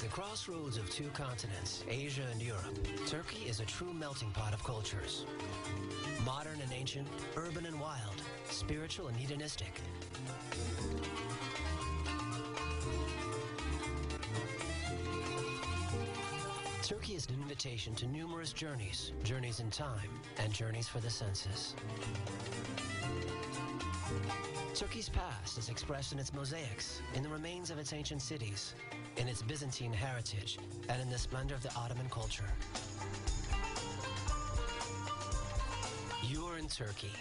the crossroads of two continents, Asia and Europe, Turkey is a true melting pot of cultures. Modern and ancient, urban and wild, spiritual and hedonistic. Turkey is an invitation to numerous journeys, journeys in time, and journeys for the senses. Turkey's past is expressed in its mosaics, in the remains of its ancient cities, in its Byzantine heritage, and in the splendor of the Ottoman culture. You're in Turkey.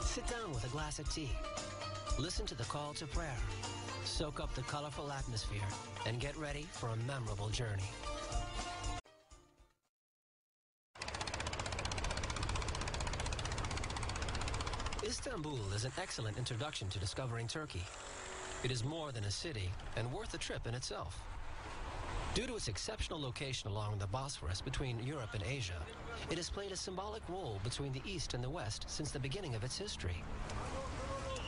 Sit down with a glass of tea. Listen to the call to prayer. Soak up the colorful atmosphere and get ready for a memorable journey. Istanbul is an excellent introduction to discovering Turkey. It is more than a city and worth a trip in itself. Due to its exceptional location along the Bosphorus between Europe and Asia, it has played a symbolic role between the East and the West since the beginning of its history.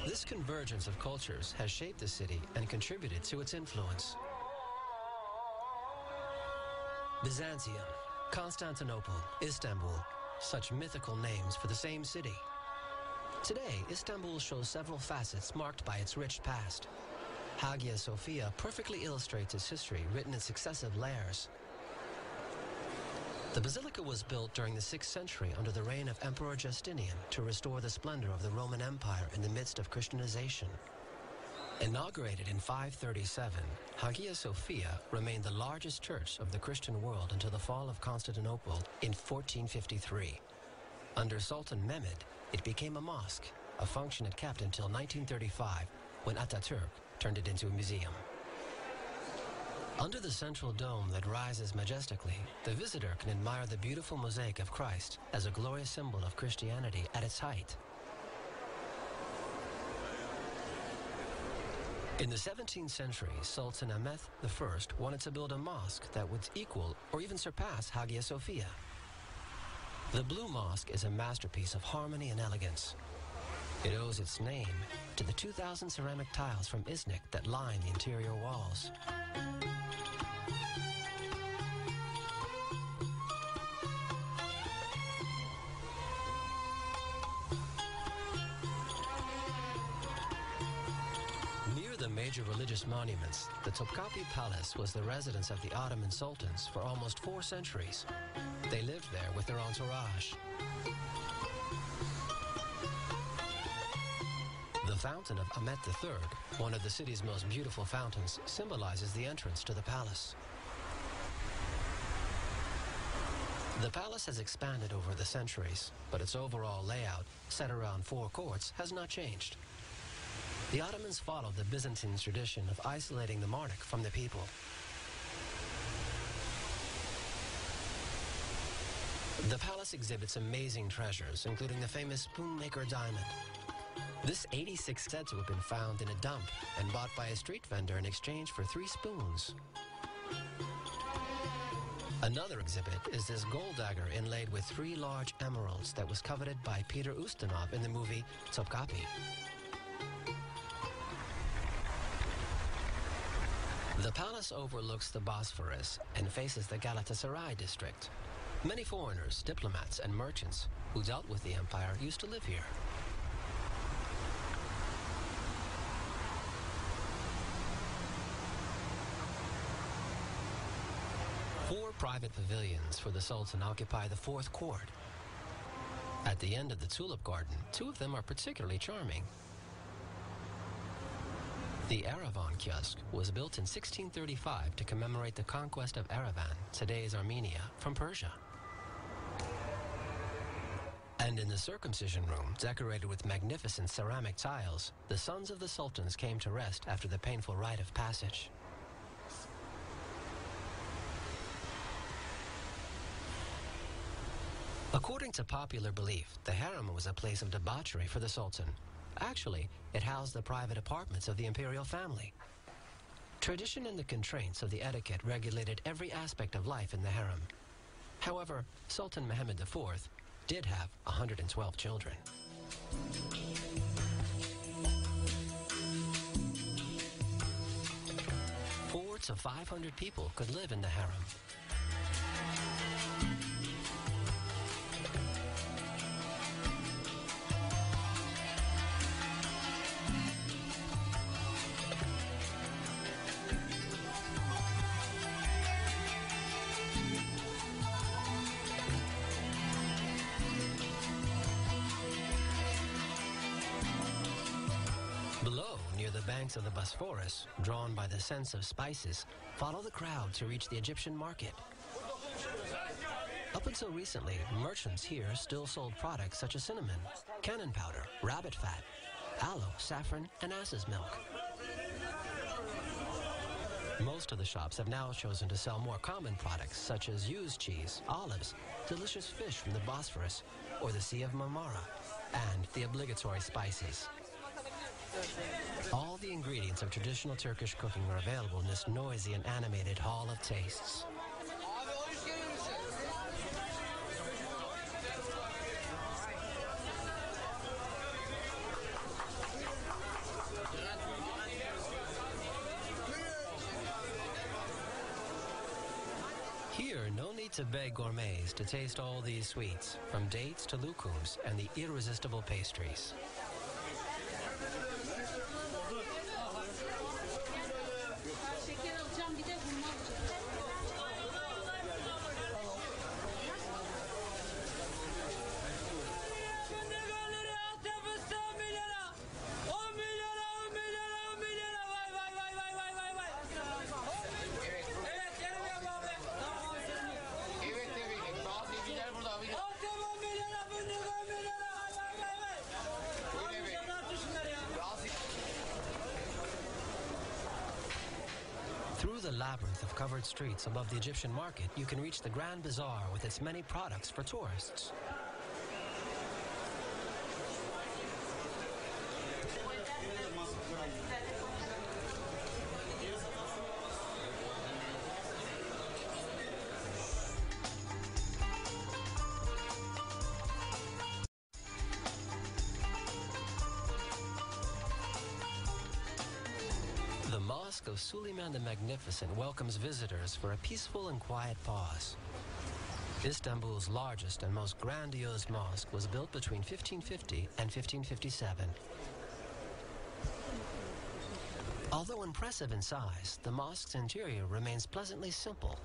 This convergence of cultures has shaped the city and contributed to its influence. Byzantium, Constantinople, Istanbul, such mythical names for the same city. Today, Istanbul shows several facets marked by its rich past. Hagia Sophia perfectly illustrates its history, written in successive layers. The basilica was built during the 6th century under the reign of Emperor Justinian to restore the splendor of the Roman Empire in the midst of Christianization. Inaugurated in 537, Hagia Sophia remained the largest church of the Christian world until the fall of Constantinople in 1453. Under Sultan Mehmed, it became a mosque, a function it kept until 1935, when Ataturk turned it into a museum. Under the central dome that rises majestically, the visitor can admire the beautiful mosaic of Christ as a glorious symbol of Christianity at its height. In the 17th century, Sultan Ahmed I wanted to build a mosque that would equal or even surpass Hagia Sophia. The Blue Mosque is a masterpiece of harmony and elegance. It owes its name to the 2,000 ceramic tiles from Iznik that line the interior walls. Near the major religious monuments, the Topkapi Palace was the residence of the Ottoman sultans for almost 4 centuries. They lived there with their entourage. The Fountain of Ahmet III, one of the city's most beautiful fountains, symbolizes the entrance to the palace. The palace has expanded over the centuries, but its overall layout, set around 4 courts, has not changed. The Ottomans followed the Byzantine tradition of isolating the monarch from the people. The palace exhibits amazing treasures, including the famous spoon-maker diamond. This 86 said to have been found in a dump and bought by a street vendor in exchange for 3 spoons. Another exhibit is this gold dagger inlaid with 3 large emeralds that was coveted by Peter Ustinov in the movie Topkapi. The palace overlooks the Bosphorus and faces the Galatasaray district. Many foreigners, diplomats, and merchants who dealt with the empire used to live here. Four private pavilions for the Sultan occupy the 4th court. At the end of the tulip garden, 2 of them are particularly charming. The Yerevan Kiosk was built in 1635 to commemorate the conquest of Yerevan, today's Armenia, from Persia. And in the circumcision room, decorated with magnificent ceramic tiles, the sons of the sultans came to rest after the painful rite of passage. According to popular belief, the harem was a place of debauchery for the sultan. Actually, it housed the private apartments of the imperial family. Tradition and the constraints of the etiquette regulated every aspect of life in the harem. However, Sultan Mehmed IV did have 112 children. Upwards of 500 people could live in the harem. Below, near the banks of the Bosphorus, drawn by the sense of spices, follow the crowd to reach the Egyptian market. Up until recently, merchants here still sold products such as cinnamon, cannon powder, rabbit fat, aloe, saffron, and ass's milk. Most of the shops have now chosen to sell more common products such as used cheese, olives, delicious fish from the Bosphorus or the Sea of Marmara, and the obligatory spices. All the ingredients of traditional Turkish cooking are available in this noisy and animated hall of tastes. Here, no need to beg gourmets to taste all these sweets, from dates to lookums and the irresistible pastries. Through the labyrinth of covered streets above the Egyptian market, you can reach the Grand Bazaar with its many products for tourists. The Mosque of Suleiman the Magnificent welcomes visitors for a peaceful and quiet pause. Istanbul's largest and most grandiose mosque was built between 1550 and 1557. Although impressive in size, the mosque's interior remains pleasantly simple.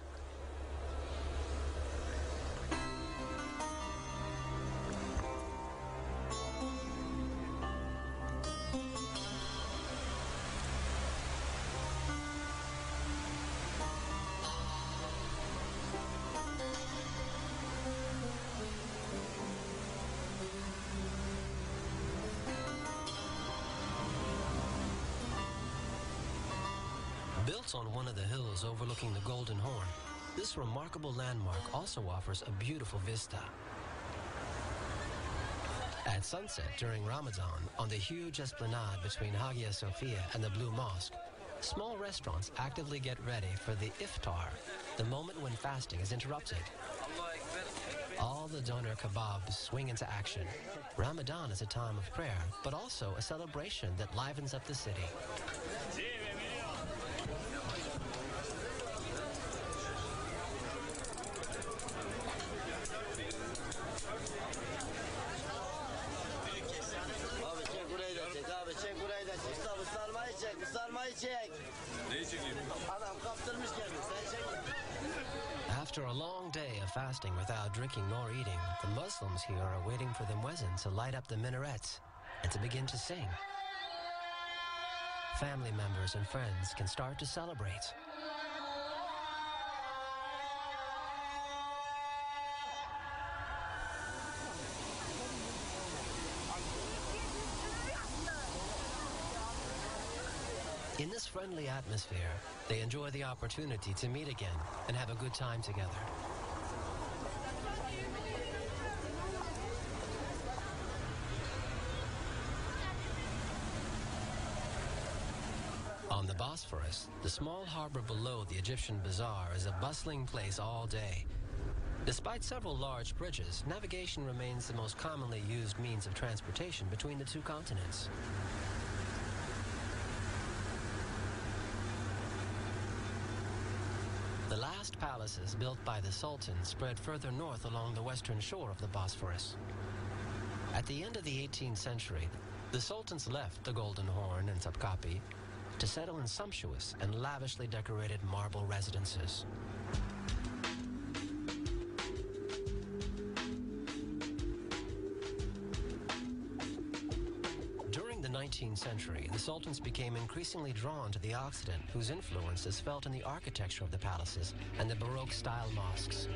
Built on one of the hills overlooking the Golden Horn, this remarkable landmark also offers a beautiful vista. At sunset during Ramadan, on the huge esplanade between Hagia Sophia and the Blue Mosque, small restaurants actively get ready for the iftar, the moment when fasting is interrupted. All the doner kebabs swing into action. Ramadan is a time of prayer, but also a celebration that livens up the city. After a long day of fasting without drinking nor eating, the Muslims here are waiting for the muezzin to light up the minarets and to begin to sing. Family members and friends can start to celebrate. In this friendly atmosphere, they enjoy the opportunity to meet again and have a good time together. On the Bosphorus, the small harbor below the Egyptian Bazaar is a bustling place all day. Despite several large bridges, navigation remains the most commonly used means of transportation between the two continents. The last palaces built by the Sultan spread further north along the western shore of the Bosphorus. At the end of the 18th century, the Sultans left the Golden Horn and Topkapi to settle in sumptuous and lavishly decorated marble residences. During the 19th century, the Sultans became increasingly drawn to the Occident, whose influence is felt in the architecture of the palaces and the Baroque-style mosques.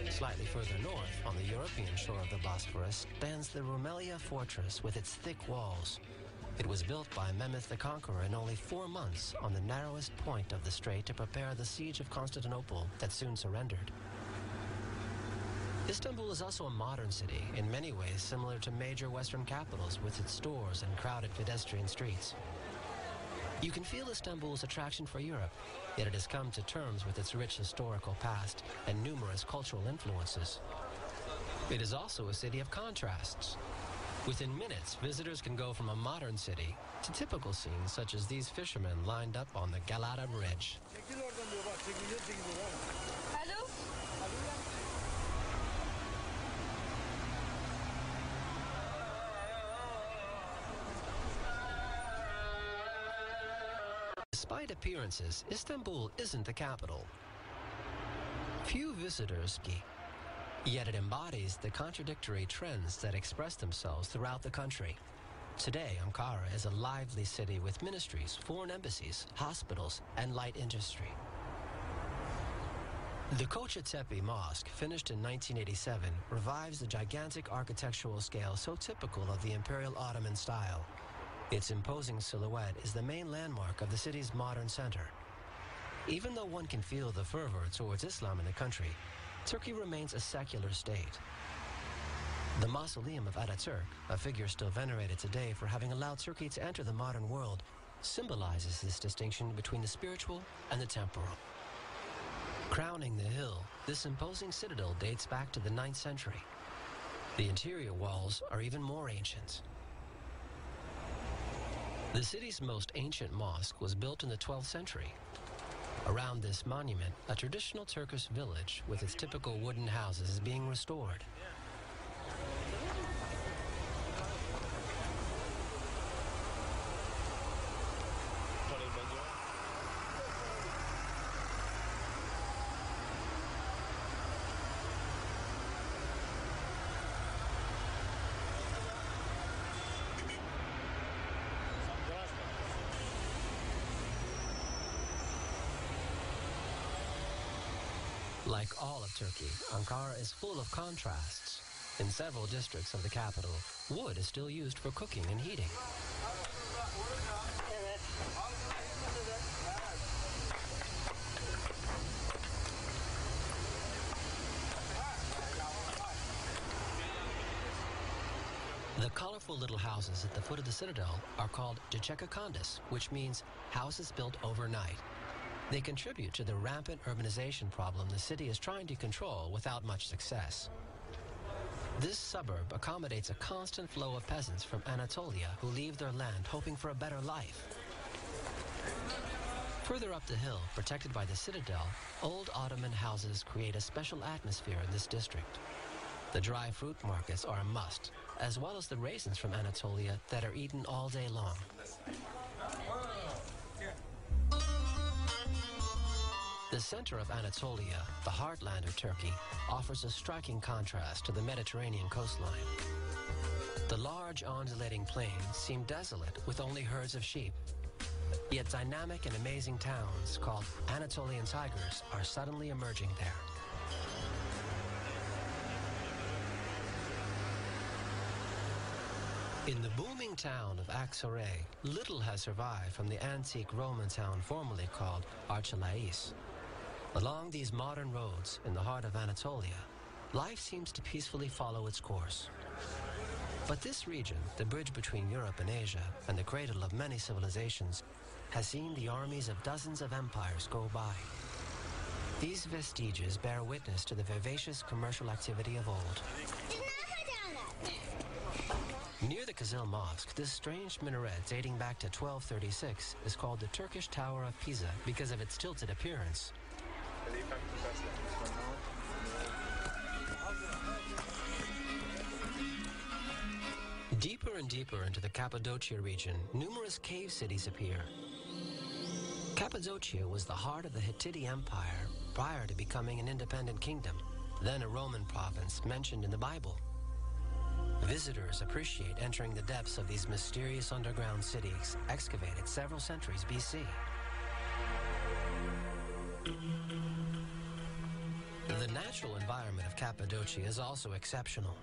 Slightly further north, on the European shore of the Bosphorus, stands the Rumelia fortress with its thick walls. It was built by Mehmed the Conqueror in only 4 months on the narrowest point of the strait to prepare the siege of Constantinople that soon surrendered. Istanbul is also a modern city, in many ways similar to major Western capitals with its stores and crowded pedestrian streets. You can feel Istanbul's attraction for Europe, yet it has come to terms with its rich historical past and numerous cultural influences. It is also a city of contrasts. Within minutes, visitors can go from a modern city to typical scenes such as these fishermen lined up on the Galata Bridge. Hello? Despite appearances, Istanbul isn't the capital. Few visitors ski, yet it embodies the contradictory trends that express themselves throughout the country. Today, Ankara is a lively city with ministries, foreign embassies, hospitals, and light industry. The Kocatepe Mosque, finished in 1987, revives the gigantic architectural scale so typical of the Imperial Ottoman style. Its imposing silhouette is the main landmark of the city's modern center. Even though one can feel the fervor towards Islam in the country, Turkey remains a secular state. The mausoleum of Ataturk, a figure still venerated today for having allowed Turkey to enter the modern world, symbolizes this distinction between the spiritual and the temporal. Crowning the hill, this imposing citadel dates back to the 9th century. The interior walls are even more ancient. The city's most ancient mosque was built in the 12th century. Around this monument, a traditional Turkish village with its typical wooden houses is being restored. Like all of Turkey, Ankara is full of contrasts. In several districts of the capital, wood is still used for cooking and heating. The colorful little houses at the foot of the citadel are called Çeçekondas, which means houses built overnight. They contribute to the rampant urbanization problem the city is trying to control without much success. This suburb accommodates a constant flow of peasants from Anatolia who leave their land hoping for a better life. Further up the hill, protected by the citadel, old Ottoman houses create a special atmosphere in this district. The dry fruit markets are a must, as well as the raisins from Anatolia that are eaten all day long. The center of Anatolia, the heartland of Turkey, offers a striking contrast to the Mediterranean coastline. The large undulating plains seem desolate with only herds of sheep. Yet dynamic and amazing towns called Anatolian tigers are suddenly emerging there. In the booming town of Aksaray, little has survived from the antique Roman town formerly called Archelaïs. Along these modern roads in the heart of Anatolia, life seems to peacefully follow its course. But this region, the bridge between Europe and Asia and the cradle of many civilizations, has seen the armies of dozens of empires go by. These vestiges bear witness to the vivacious commercial activity of old. Near the Kizil Mosque, this strange minaret dating back to 1236 is called the Turkish Tower of Pisa because of its tilted appearance. Deeper and deeper into the Cappadocia region, numerous cave cities appear. Cappadocia was the heart of the Hittite Empire prior to becoming an independent kingdom, then a Roman province mentioned in the Bible. Visitors appreciate entering the depths of these mysterious underground cities excavated several centuries BC. The natural environment of Cappadocia is also exceptional.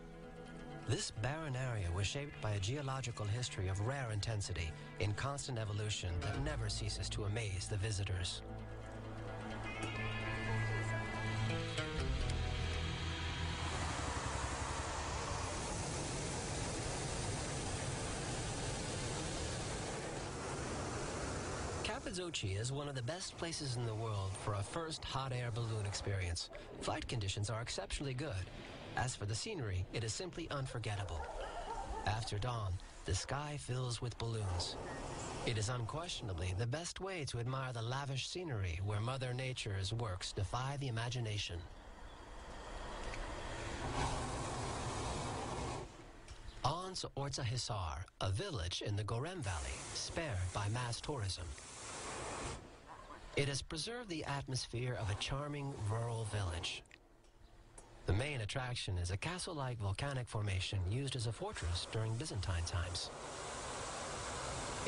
This barren area was shaped by a geological history of rare intensity in constant evolution that never ceases to amaze the visitors. Cappadocia is one of the best places in the world for a first hot air balloon experience. Flight conditions are exceptionally good. As for the scenery, it is simply unforgettable. After dawn, the sky fills with balloons. It is unquestionably the best way to admire the lavish scenery where Mother Nature's works defy the imagination. On to Orta Hisar, a village in the Gorem Valley, spared by mass tourism. It has preserved the atmosphere of a charming rural village. The main attraction is a castle-like volcanic formation used as a fortress during Byzantine times.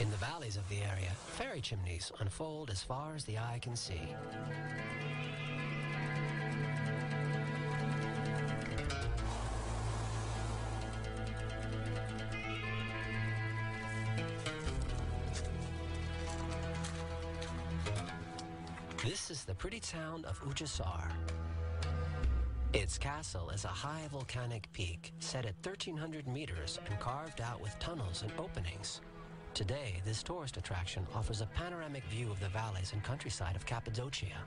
In the valleys of the area, fairy chimneys unfold as far as the eye can see. This is the pretty town of Uçhisar. Its castle is a high volcanic peak set at 1,300 meters and carved out with tunnels and openings. Today, this tourist attraction offers a panoramic view of the valleys and countryside of Cappadocia.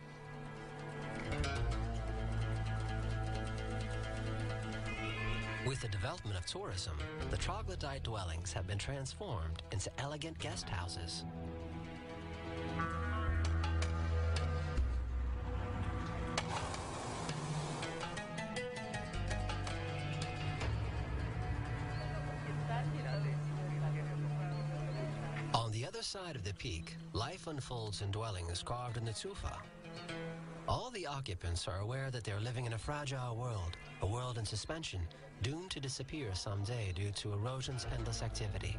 With the development of tourism, the troglodyte dwellings have been transformed into elegant guest houses. On the other side of the peak, life unfolds in dwellings carved in the tufa. All the occupants are aware that they're living in a fragile world, a world in suspension, doomed to disappear someday due to erosion's endless activity.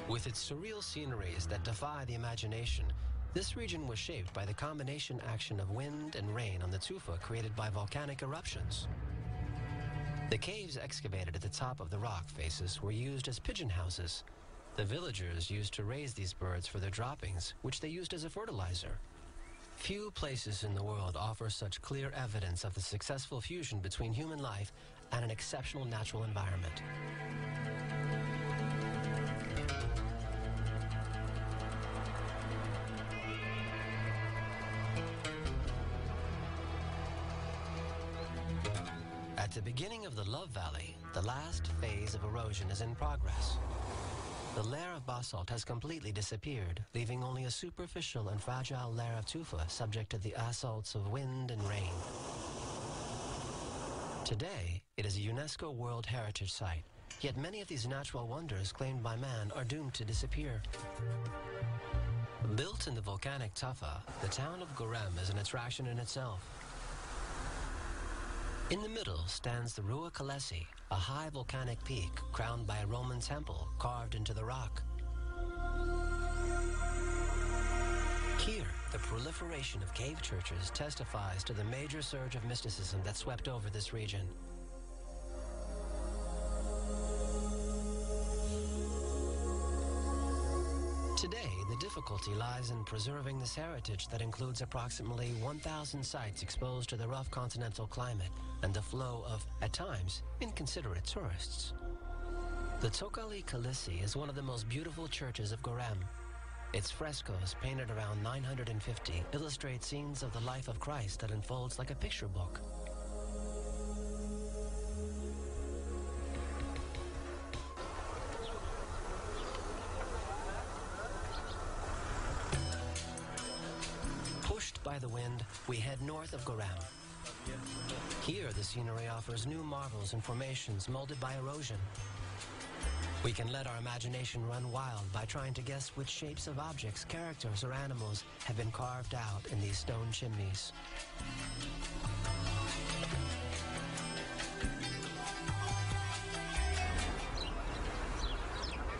With its surreal sceneries that defy the imagination, this region was shaped by the combination action of wind and rain on the tufa created by volcanic eruptions. The caves excavated at the top of the rock faces were used as pigeon houses. The villagers used to raise these birds for their droppings, which they used as a fertilizer. Few places in the world offer such clear evidence of the successful fusion between human life and an exceptional natural environment. At the beginning of the Love Valley, the last phase of erosion is in progress. The layer of basalt has completely disappeared, leaving only a superficial and fragile layer of tufa subject to the assaults of wind and rain. Today, it is a UNESCO World Heritage Site, yet many of these natural wonders claimed by man are doomed to disappear. Built in the volcanic tufa, the town of Gorem is an attraction in itself. In the middle stands the Rua Kalesi, a high volcanic peak crowned by a Roman temple carved into the rock. Here, the proliferation of cave churches testifies to the major surge of mysticism that swept over this region. Today, the difficulty lies in preserving this heritage that includes approximately 1,000 sites exposed to the rough continental climate and the flow of, at times, inconsiderate tourists. The Tokali Kalisi is one of the most beautiful churches of Gorem. Its frescoes, painted around 950, illustrate scenes of the life of Christ that unfolds like a picture book. Pushed by the wind, we head north of Goram. Here, the scenery offers new marvels and formations molded by erosion. We can let our imagination run wild by trying to guess which shapes of objects, characters, or animals have been carved out in these stone chimneys.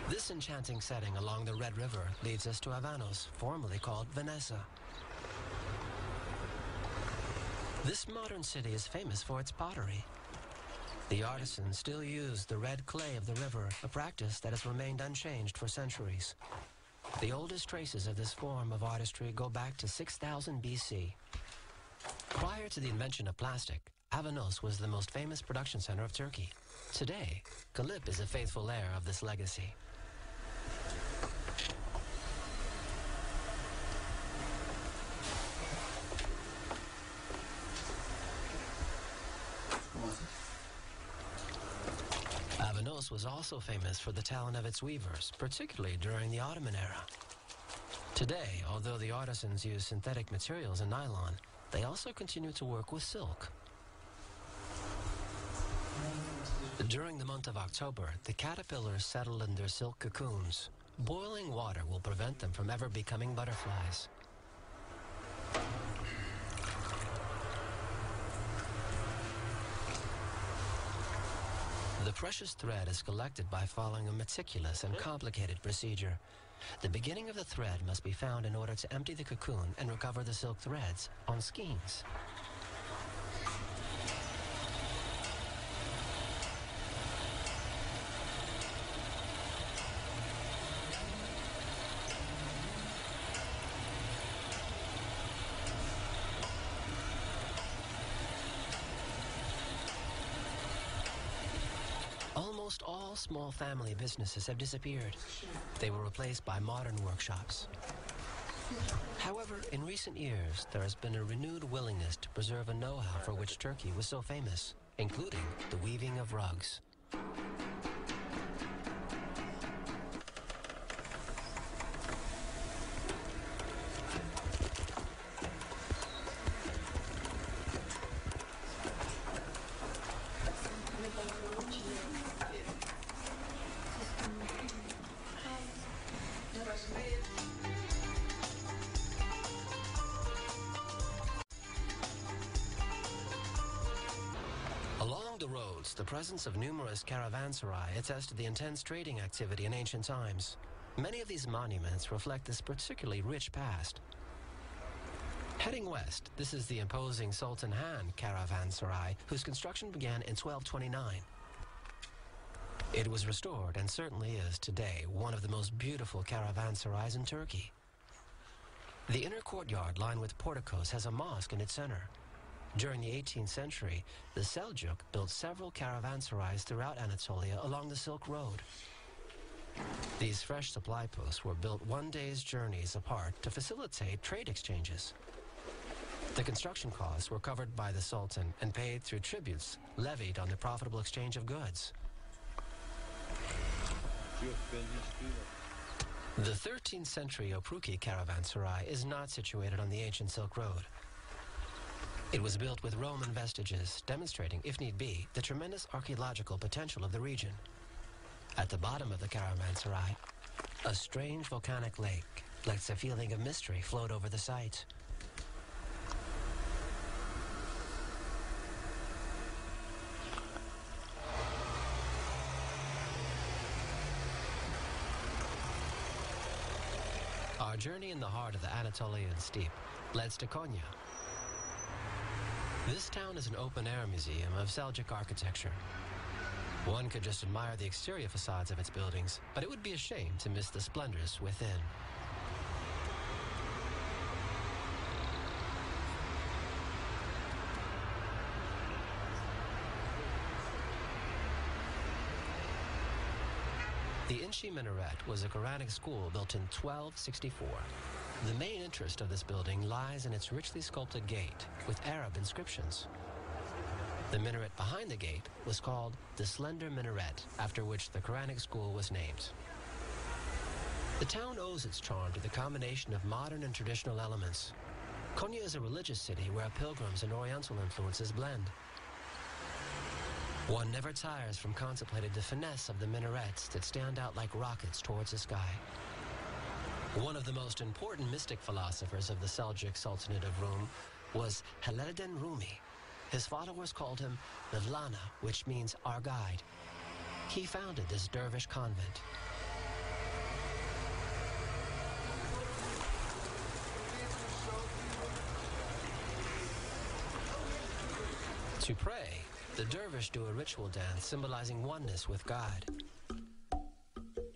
This enchanting setting along the Red River leads us to Avanos, formerly called Vanessa. This modern city is famous for its pottery. The artisans still use the red clay of the river, a practice that has remained unchanged for centuries. The oldest traces of this form of artistry go back to 6000 BC. Prior to the invention of plastic, Avanos was the most famous production center of Turkey. Today, Kalip is a faithful heir of this legacy. Avanos was also famous for the talent of its weavers, particularly during the Ottoman era. Today, although the artisans use synthetic materials and nylon, they also continue to work with silk. During the month of October, the caterpillars settle in their silk cocoons. Boiling water will prevent them from ever becoming butterflies. The precious thread is collected by following a meticulous and complicated procedure. The beginning of the thread must be found in order to empty the cocoon and recover the silk threads on skeins. Almost all small family businesses have disappeared. They were replaced by modern workshops. However, in recent years, there has been a renewed willingness to preserve a know-how for which Turkey was so famous, including the weaving of rugs. Along the roads, the presence of numerous caravanserai attests to the intense trading activity in ancient times. Many of these monuments reflect this particularly rich past. Heading west, this is the imposing Sultan Han caravanserai, whose construction began in 1229. It was restored and certainly is today one of the most beautiful caravanserais in Turkey. The inner courtyard lined with porticos has a mosque in its center. During the 18th century, the Seljuk built several caravanserais throughout Anatolia along the Silk Road. These fresh supply posts were built one day's journeys apart to facilitate trade exchanges. The construction costs were covered by the Sultan and paid through tributes levied on the profitable exchange of goods. The 13th century Opruki caravanserai is not situated on the ancient Silk Road. It was built with Roman vestiges, demonstrating, if need be, the tremendous archaeological potential of the region. At the bottom of the caravanserai, a strange volcanic lake lets a feeling of mystery float over the site. Our journey in the heart of the Anatolian steppe leads to Konya. This town is an open-air museum of Seljuk architecture. One could just admire the exterior facades of its buildings, but it would be a shame to miss the splendors within. The Inchi Minaret was a Quranic school built in 1264. The main interest of this building lies in its richly sculpted gate with Arab inscriptions. The minaret behind the gate was called the Slender Minaret, after which the Quranic school was named. The town owes its charm to the combination of modern and traditional elements. Konya is a religious city where pilgrims and Oriental influences blend. One never tires from contemplating the finesse of the minarets that stand out like rockets towards the sky. One of the most important mystic philosophers of the Seljuk Sultanate of Rum was Jalaluddin Rumi. His followers called him Mevlana, which means our guide. He founded this dervish convent. To pray, the dervish do a ritual dance symbolizing oneness with God.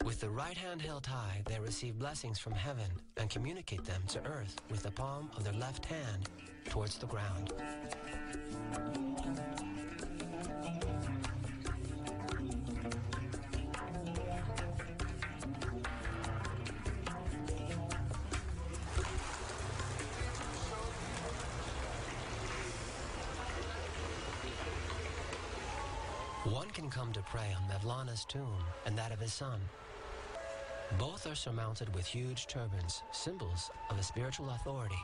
With the right hand held high, they receive blessings from heaven and communicate them to earth with the palm of their left hand towards the ground. One can come to pray on Mevlana's tomb and that of his son. Both are surmounted with huge turbans, symbols of a spiritual authority.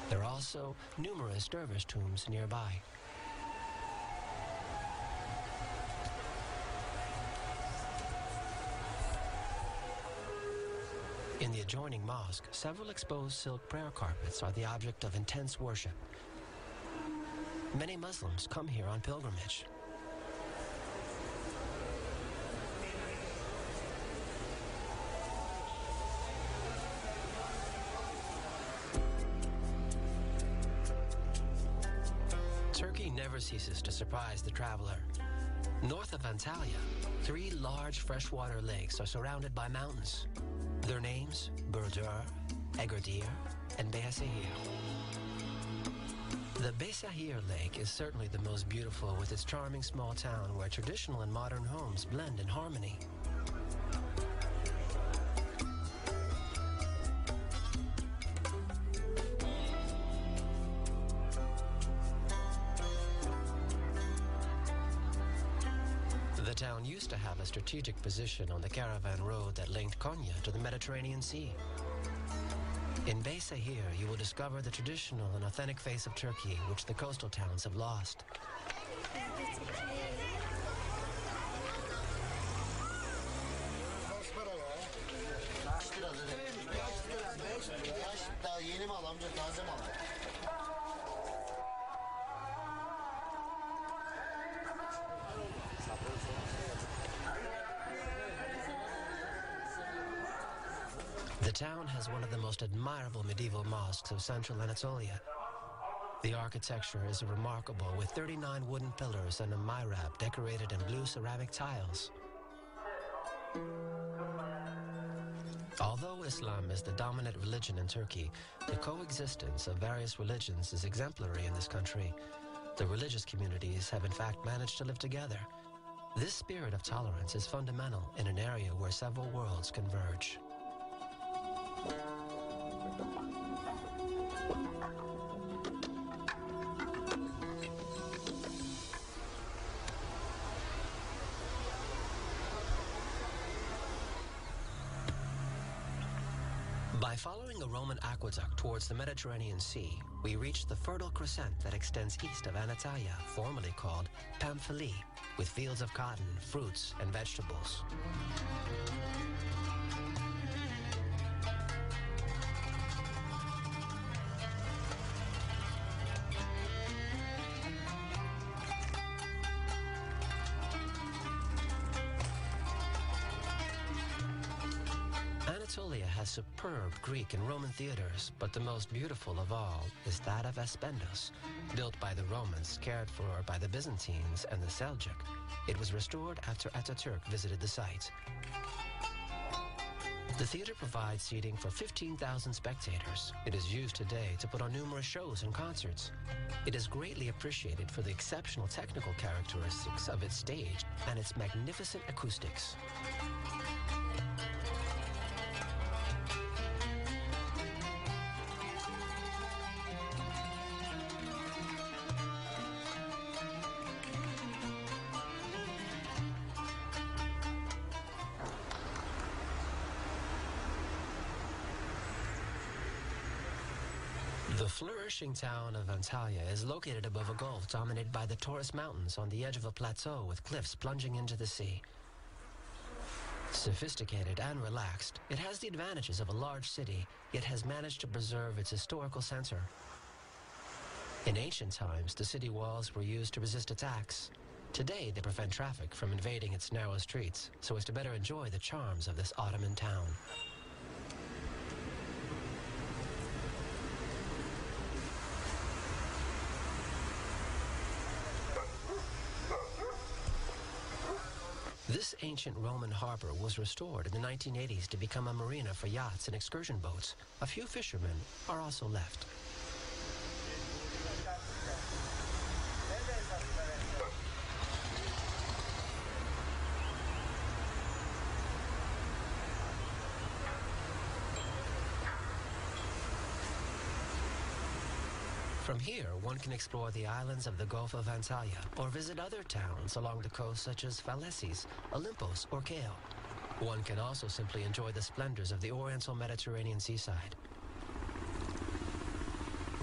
There are also numerous dervish tombs nearby. In the adjoining mosque, several exposed silk prayer carpets are the object of intense worship. Many Muslims come here on pilgrimage. Turkey never ceases to surprise the traveler. North of Antalya, 3 large freshwater lakes are surrounded by mountains. Their names, Burdur, Egerdir, and Beyazıt. The Beyazıt Lake is certainly the most beautiful, with its charming small town where traditional and modern homes blend in harmony. The town used to have a strategic position on the caravan road that linked Konya to the Mediterranean Sea. In Beyazıt, you will discover the traditional and authentic face of Turkey, which the coastal towns have lost. The town has one of the most admirable medieval mosques of central Anatolia. The architecture is remarkable, with 39 wooden pillars and a mihrab decorated in blue ceramic tiles. Although Islam is the dominant religion in Turkey, the coexistence of various religions is exemplary in this country. The religious communities have in fact managed to live together. This spirit of tolerance is fundamental in an area where several worlds converge. By following a Roman aqueduct towards the Mediterranean Sea, we reach the fertile crescent that extends east of Anatolia, formerly called Pamphili, with fields of cotton, fruits, and vegetables. Anatolia has superb Greek and Roman theaters, but the most beautiful of all is that of Aspendos. Built by the Romans, cared for by the Byzantines and the Seljuk, it was restored after Ataturk visited the site. The theater provides seating for 15,000 spectators. It is used today to put on numerous shows and concerts. It is greatly appreciated for the exceptional technical characteristics of its stage and its magnificent acoustics. The flourishing town of Antalya is located above a gulf dominated by the Taurus Mountains on the edge of a plateau with cliffs plunging into the sea. Sophisticated and relaxed, it has the advantages of a large city, yet has managed to preserve its historical center. In ancient times, the city walls were used to resist attacks. Today, they prevent traffic from invading its narrow streets, so as to better enjoy the charms of this Ottoman town. This ancient Roman harbor was restored in the 1980s to become a marina for yachts and excursion boats. A few fishermen are also left. From here, one can explore the islands of the Gulf of Antalya or visit other towns along the coast such as Phalessis, Olympos, or Kale. One can also simply enjoy the splendors of the Oriental Mediterranean seaside.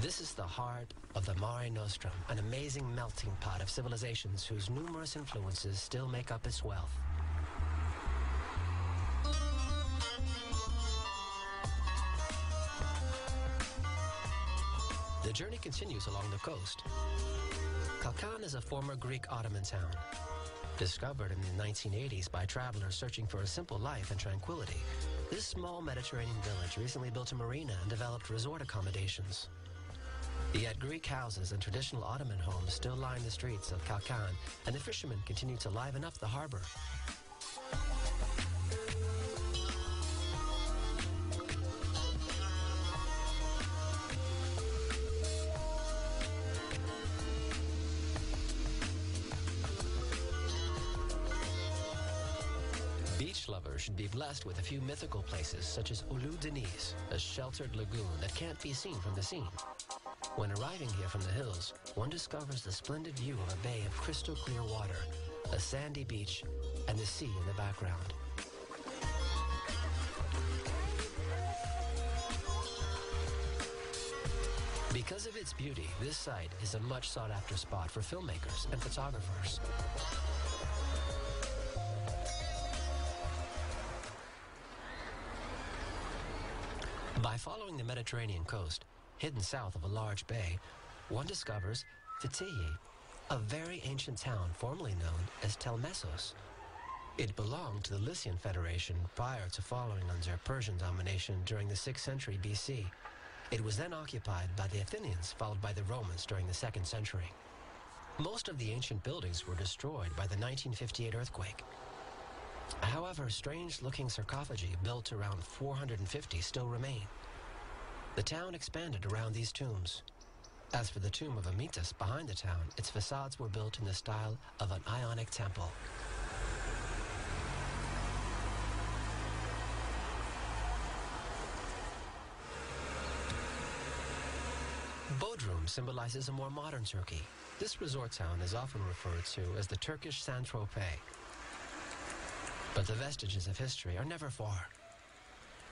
This is the heart of the Mare Nostrum, an amazing melting pot of civilizations whose numerous influences still make up its wealth. The journey continues along the coast. Kalkan is a former Greek Ottoman town. Discovered in the 1980s by travelers searching for a simple life and tranquility, this small Mediterranean village recently built a marina and developed resort accommodations. Yet Greek houses and traditional Ottoman homes still line the streets of Kalkan, and the fishermen continue to liven up the harbor. Beach lovers should be blessed with a few mythical places such as Ulu Deniz, a sheltered lagoon that can't be seen from the sea. When arriving here from the hills, one discovers the splendid view of a bay of crystal clear water, a sandy beach, and the sea in the background. Because of its beauty, this site is a much sought-after spot for filmmakers and photographers. By following the Mediterranean coast, hidden south of a large bay, one discovers Fethiye, a very ancient town formerly known as Telmessos. It belonged to the Lycian Federation prior to falling under Persian domination during the 6th century BC. It was then occupied by the Athenians, followed by the Romans during the 2nd century. Most of the ancient buildings were destroyed by the 1958 earthquake. However, strange-looking sarcophagi built around 450 still remain. The town expanded around these tombs. As for the tomb of Amyntas behind the town, its facades were built in the style of an Ionic temple. Bodrum symbolizes a more modern Turkey. This resort town is often referred to as the Turkish Saint-Tropez. But the vestiges of history are never far.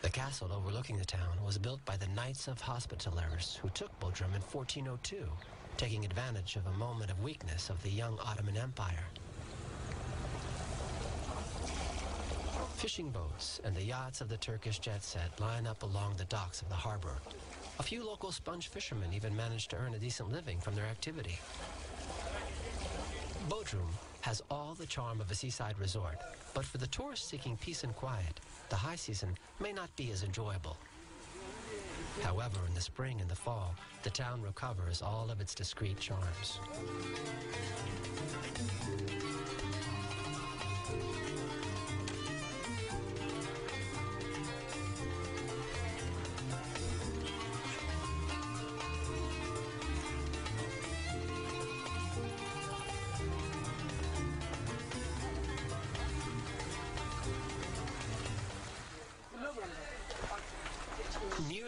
The castle overlooking the town was built by the Knights of Hospitallers who took Bodrum in 1402, taking advantage of a moment of weakness of the young Ottoman Empire. Fishing boats and the yachts of the Turkish jet set line up along the docks of the harbor. A few local sponge fishermen even managed to earn a decent living from their activity. Bodrum has all the charm of a seaside resort, but for the tourist seeking peace and quiet, the high season may not be as enjoyable. However, in the spring and the fall, the town recovers all of its discreet charms.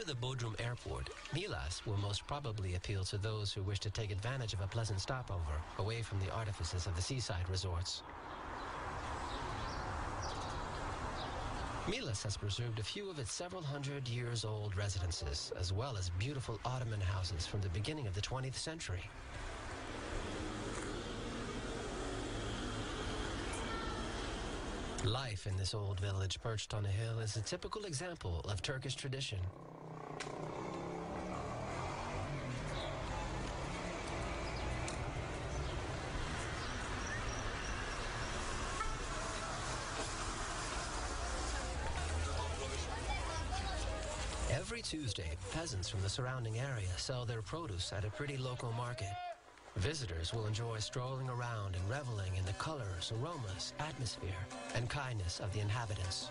the Bodrum airport, Milas will most probably appeal to those who wish to take advantage of a pleasant stopover away from the artifices of the seaside resorts. Milas has preserved a few of its several hundred years old residences, as well as beautiful Ottoman houses from the beginning of the 20th century. Life in this old village perched on a hill is a typical example of Turkish tradition. Every Tuesday, peasants from the surrounding area sell their produce at a pretty local market. Visitors will enjoy strolling around and reveling in the colors, aromas, atmosphere, and kindness of the inhabitants.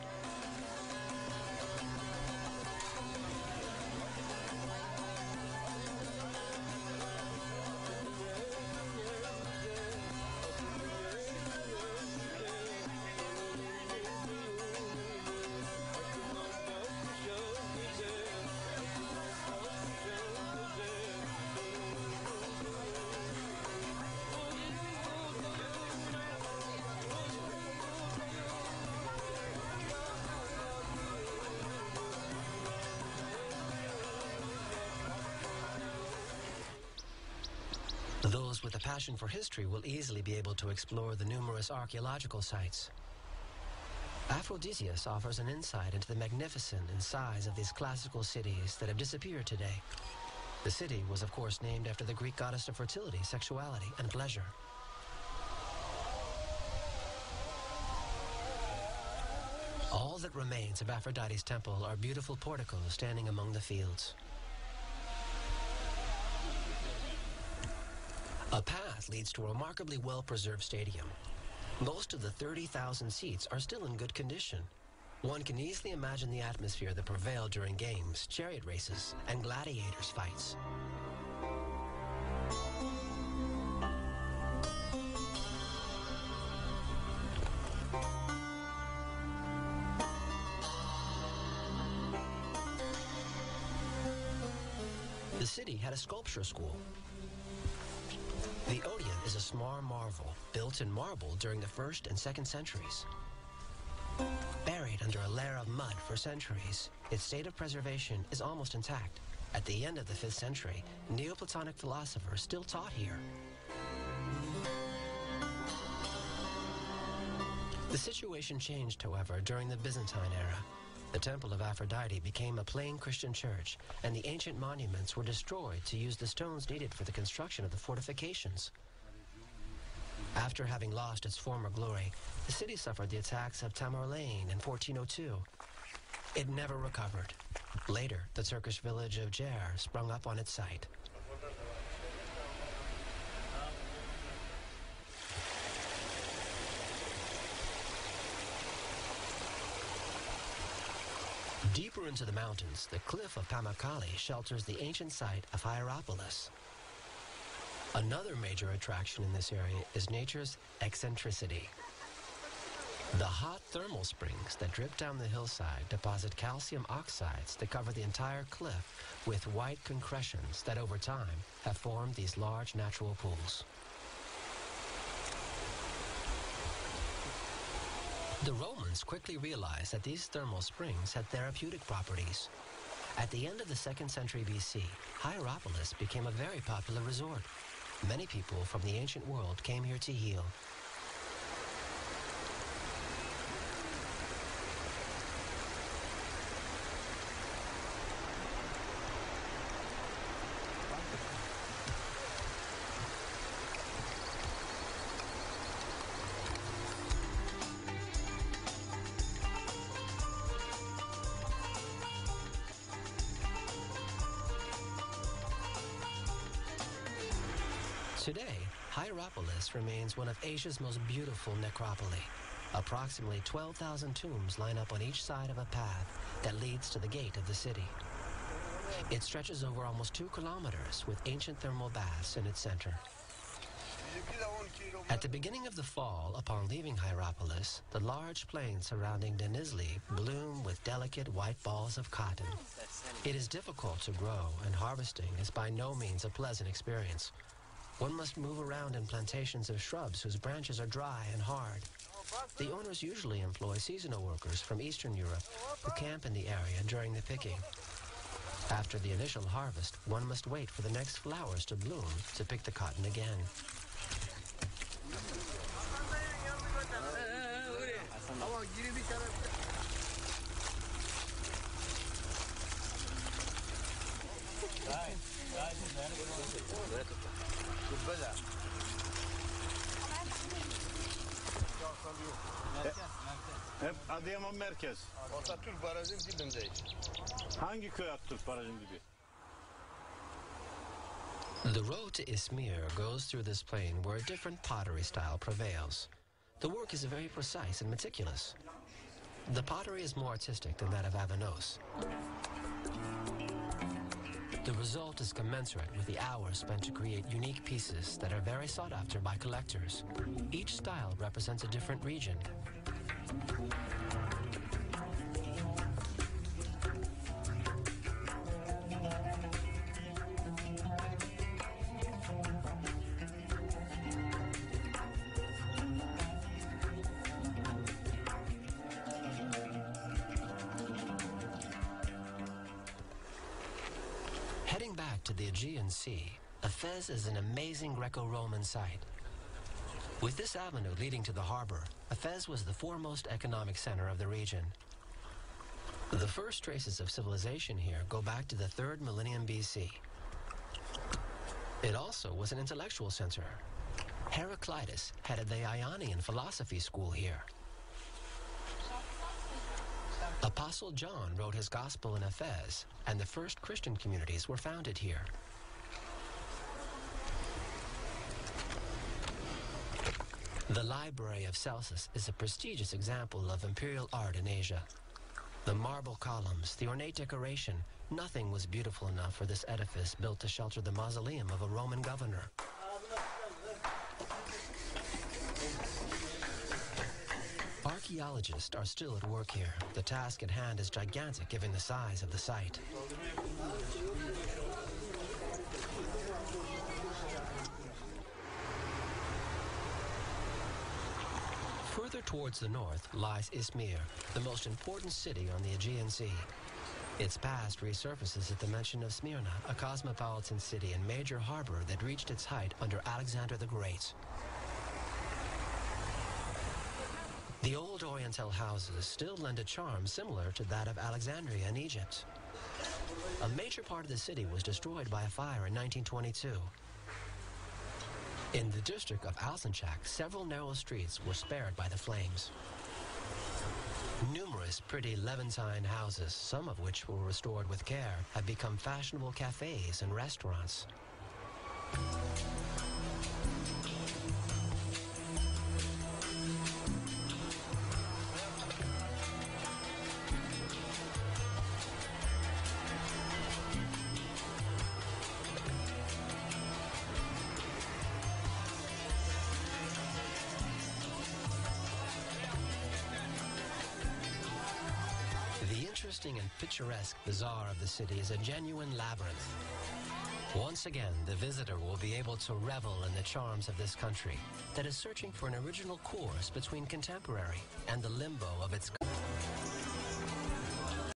Those with a passion for history will easily be able to explore the numerous archaeological sites. Aphrodisias offers an insight into the magnificence and size of these classical cities that have disappeared today. The city was, of course, named after the Greek goddess of fertility, sexuality, and pleasure. All that remains of Aphrodite's temple are beautiful porticos standing among the fields. A path leads to a remarkably well-preserved stadium. Most of the 30,000 seats are still in good condition. One can easily imagine the atmosphere that prevailed during games, chariot races, and gladiators' fights. The city had a sculpture school. The Odeon is a small marvel built in marble during the 1st and 2nd centuries. Buried under a layer of mud for centuries, its state of preservation is almost intact. At the end of the 5th century, Neoplatonic philosophers still taught here. The situation changed, however, during the Byzantine era. The Temple of Aphrodite became a plain Christian church, and the ancient monuments were destroyed to use the stones needed for the construction of the fortifications. After having lost its former glory, the city suffered the attacks of Tamerlane in 1402. It never recovered. Later, the Turkish village of Cer sprung up on its site. Deeper into the mountains, the cliff of Pamukkale shelters the ancient site of Hierapolis. Another major attraction in this area is nature's eccentricity. The hot thermal springs that drip down the hillside deposit calcium oxides that cover the entire cliff with white concretions that over time have formed these large natural pools. The Romans quickly realized that these thermal springs had therapeutic properties. At the end of the 2nd century BC, Hierapolis became a very popular resort. Many people from the ancient world came here to heal. Today, Hierapolis remains one of Asia's most beautiful necropoli. Approximately 12,000 tombs line up on each side of a path that leads to the gate of the city. It stretches over almost 2 kilometers with ancient thermal baths in its center. At the beginning of the fall, upon leaving Hierapolis, the large plains surrounding Denizli bloom with delicate white balls of cotton. It is difficult to grow, and harvesting is by no means a pleasant experience. One must move around in plantations of shrubs whose branches are dry and hard. The owners usually employ seasonal workers from Eastern Europe who camp in the area during the picking. After the initial harvest, one must wait for the next flowers to bloom to pick the cotton again. Hep Adıyaman merkez. Atatürk Barajı'nın dibindeyiz. Hangi köy Atatürk Barajı'nın dibi? The road to Izmir goes through this plain where a different pottery style prevails. The work is very precise and meticulous. The pottery is more artistic than that of Avanos. The result is commensurate with the hours spent to create unique pieces that are very sought after by collectors. Each style represents a different region. Heading back to the Aegean Sea, Efes is an amazing Greco-Roman site. With this avenue leading to the harbor, Efes was the foremost economic center of the region. The first traces of civilization here go back to the 3rd millennium BC. It also was an intellectual center. Heraclitus headed the Ionian philosophy school here. Apostle John wrote his gospel in Efes, and the first Christian communities were founded here. The Library of Celsus is a prestigious example of imperial art in Asia. The marble columns, the ornate decoration, nothing was beautiful enough for this edifice built to shelter the mausoleum of a Roman governor. Archaeologists are still at work here. The task at hand is gigantic given the size of the site. Further towards the north lies Izmir, the most important city on the Aegean Sea. Its past resurfaces at the mention of Smyrna, a cosmopolitan city and major harbor that reached its height under Alexander the Great. The old Oriental houses still lend a charm similar to that of Alexandria in Egypt. A major part of the city was destroyed by a fire in 1922. In the district of Alsancak, several narrow streets were spared by the flames. Numerous pretty Levantine houses, some of which were restored with care, have become fashionable cafes and restaurants. The interesting and picturesque bazaar of the city is a genuine labyrinth. Once again, the visitor will be able to revel in the charms of this country that is searching for an original course between contemporary and the limbo of its